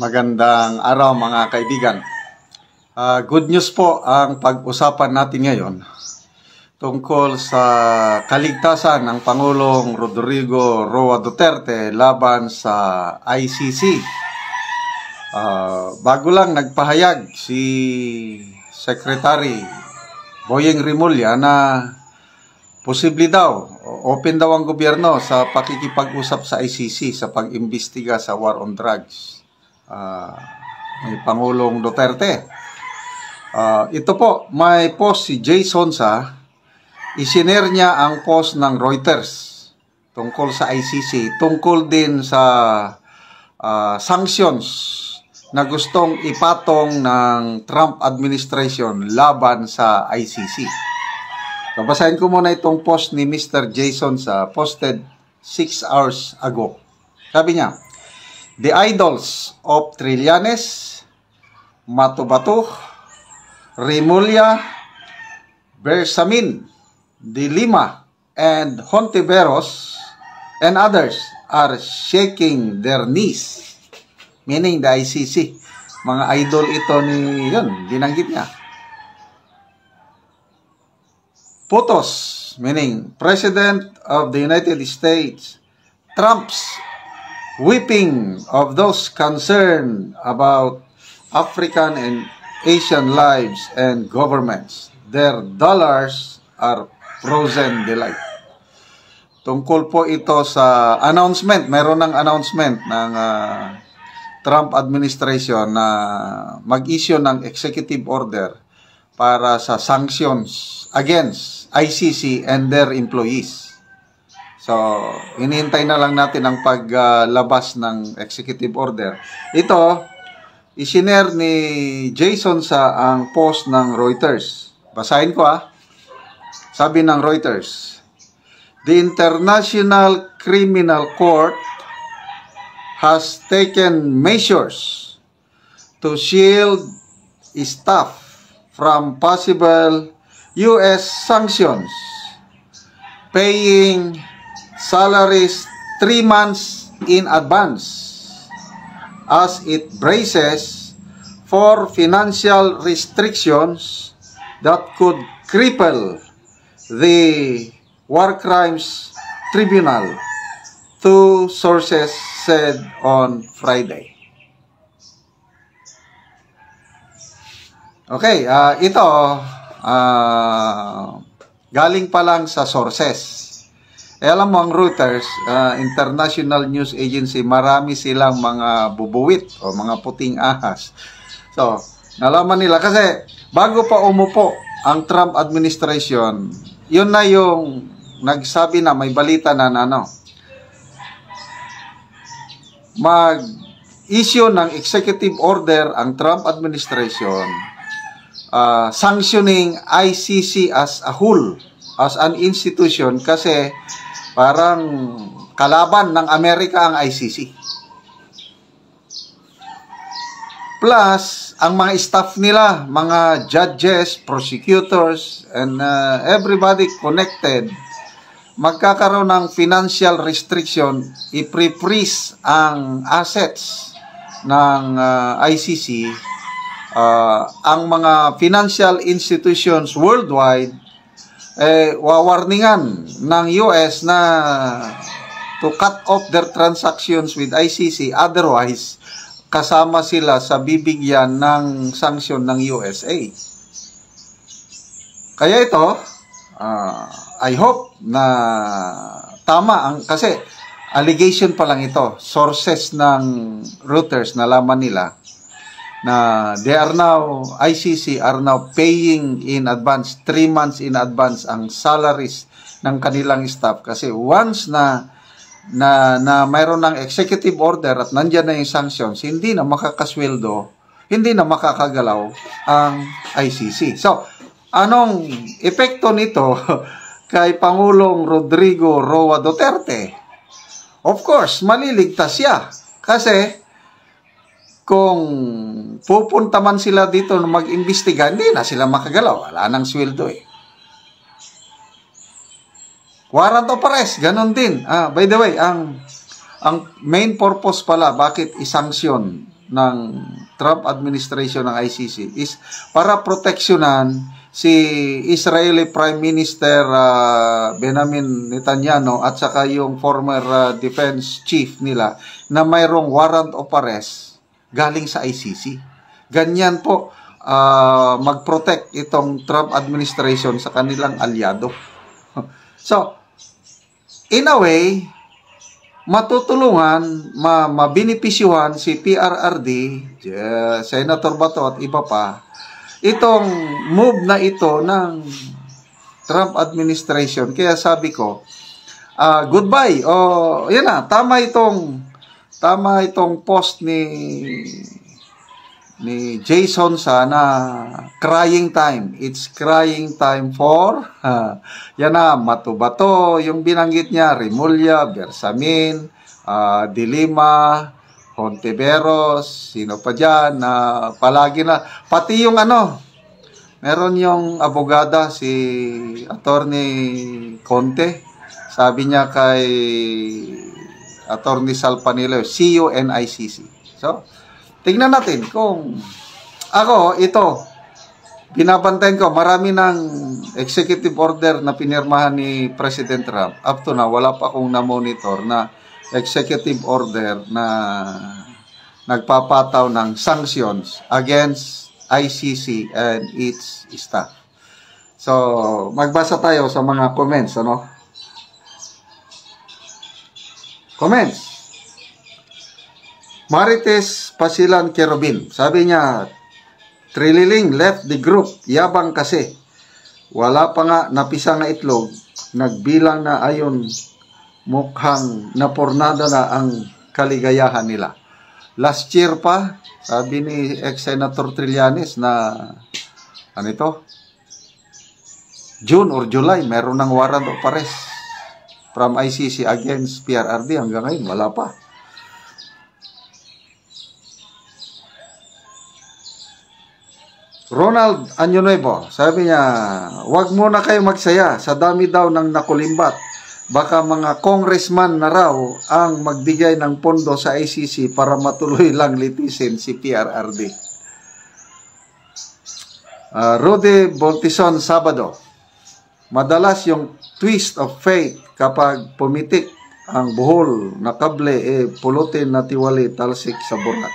Magandang araw mga kaibigan. Good news po ang pag-usapan natin ngayon tungkol sa kaligtasan ng Pangulong Rodrigo Roa Duterte laban sa ICC. Bago lang nagpahayag si Secretary Boyeng Rimulya na posible daw, open daw ang gobyerno sa pakikipag-usap sa ICC sa pag-imbestiga sa war on drugs ni Pangulong Duterte. Ito po, may post si Jay Sonsa, isinare niya ang post ng Reuters tungkol sa ICC, tungkol din sa sanctions na gustong ipatong ng Trump administration laban sa ICC. So, basahin ko muna itong post ni Mr. Jason posted 6 hours ago. Sabi niya, "The idols of Trillanes, Matubato, Rimulya, Bersamin, De Lima, and Hontiveros, and others are shaking their knees." Meaning the ICC. Mga idol ito ni, yun, dinanggit niya. Putos, meaning President of the United States, Trump's weeping of those concerned about African and Asian lives and governments. Their dollars are frozen delight. Tungkol po ito sa announcement, meron ng announcement ng Trump administration na mag-issue ng executive order para sa sanctions against ICC and their employees. So, hinihintay na lang natin ang paglabas ng executive order. Ito, isinare ni Jason sa ang post ng Reuters. Basahin ko Sabi ng Reuters, "The International Criminal Court has taken measures to shield staff from possible U.S. sanctions, paying salaries 3 months in advance as it braces for financial restrictions that could cripple the War Crimes Tribunal," two sources said on Friday. Okay, ito galing pa lang sa sources. Alam mo ang Reuters, international news agency, marami silang mga bubuwit o mga puting ahas. So, nalaman nila kasi bago pa umupo ang Trump administration, yun na yung nagsabi na may balita na mag-issue ng executive order ang Trump administration sanctioning ICC as a whole, as an institution, kasi parang kalaban ng Amerika ang ICC. Plus, ang mga staff nila, mga judges, prosecutors, and everybody connected, magkakaroon ng financial restriction, i-freeze ang assets ng ICC. Ang mga financial institutions worldwide wawarningan ng US na to cut off their transactions with ICC, otherwise kasama sila sa bibigyan ng sanction ng USA. Kaya ito, I hope na tama kasi allegation pa lang ito, sources ng Reuters, nalaman nila na ICC are now paying in advance, 3 months in advance ang salaries ng kanilang staff, kasi once na mayroon ng executive order at nandyan na yung sanctions, hindi na makakasweldo, hindi na makakagalaw ang ICC. So, anong epekto nito kay Pangulong Rodrigo Roa Duterte? Of course, maliligtas siya kasi kung pupunta man sila dito na mag-imbestiga, hindi na sila makagalaw. Wala nang sweldo Warrant of arrest, ganun din. By the way, ang main purpose pala, bakit isanksyon ng Trump administration ng ICC is para proteksyonan si Israeli Prime Minister Benjamin Netanyahu at saka yung former defense chief nila na mayroong warrant of arrest galing sa ICC. Ganyan po mag-protect itong Trump administration sa kanilang alyado. So, in a way, matutulungan, mabinipisyuhan si PRRD, Senator Bato at iba pa, itong move na ito ng Trump administration. Kaya sabi ko, goodbye. Yan na, tama itong post ni Jason na crying time. It's crying time for yan na, Matubato, yung binanggit niya, Rimulya, Bersamin, Dilima, Hontiveros, sino pa dyan, palagi na, pati yung meron yung abogada, si Attorney Conte, sabi niya kay Attorney Salpanilo, CUNICC. So, tingnan natin kung ito, binabantayan ko, marami ng executive order na pinirmahan ni President Trump. Up to now, wala pa akong na-monitor na executive order na nagpapataw ng sanctions against ICC and its staff. So, magbasa tayo sa mga comments, Comments. Marites Pasilan Kerubin. Sabi niya, Trililing left the group. Yabang kasi. Wala pa nga napisa na itlog. Nagbilang na ayon mukhang napornada na ang kaligayahan nila. Last year pa, sabi ni ex-Senator Trillanes na June or July, meron ng warrant of arrest from ICC against PRRD. Hanggang ngayon, wala pa. Ronald Añonuevo, sabi niya, wag muna kayo magsaya sa dami daw ng nakulimbat. Baka mga congressman na raw ang magbigay ng pondo sa ICC para matuloy lang litisin si PRRD. Rudy Boltison Sabado, madalas yung twist of fate kapag pumitik ang buhol na kable, pulutin na tiwali talsik sa burak.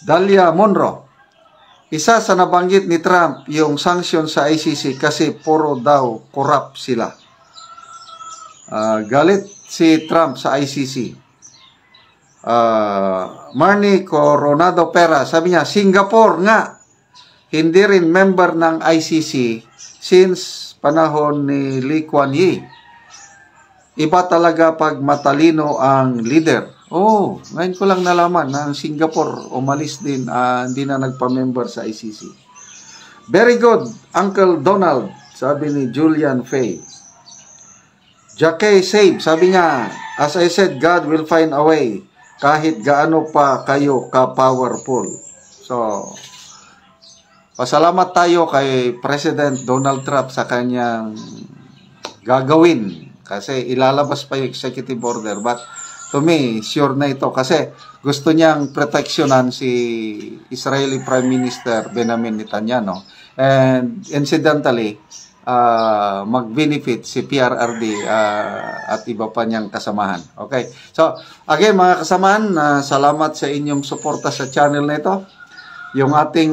Dalia Monroe, isa sa nabanggit ni Trump yung sanction sa ICC kasi puro daw corrupt sila. Galit si Trump sa ICC. Marnie Coronado Pera, sabi niya, Singapore nga, hindi rin member ng ICC since panahon ni Lee Kuan Yew. Iba talaga pag matalino ang leader. Ngayon ko lang nalaman na ang Singapore umalis din, hindi na nagpa-member sa ICC. Very good, Uncle Donald, sabi ni Julian Fay. Jackie Save, sabi niya, as I said, God will find a way kahit gaano pa kayo ka-powerful. So, pasalamat tayo kay President Donald Trump sa kanyang gagawin kasi ilalabas pa yung executive order, but to me, sure na ito kasi gusto niyang proteksyonan si Israeli Prime Minister Benjamin Netanyahu. And incidentally, mag-benefit si PRRD at iba pa niyang kasamahan. Okay. So, again mga kasamahan, salamat sa inyong suporta sa channel na ito. Yung ating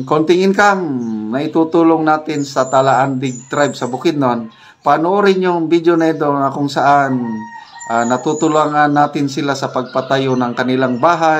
konting income na itutulong natin sa Talaandig Tribe sa Bukidnon, panoorin yung video na ito na kung saan natutulungan natin sila sa pagpatayo ng kanilang bahay.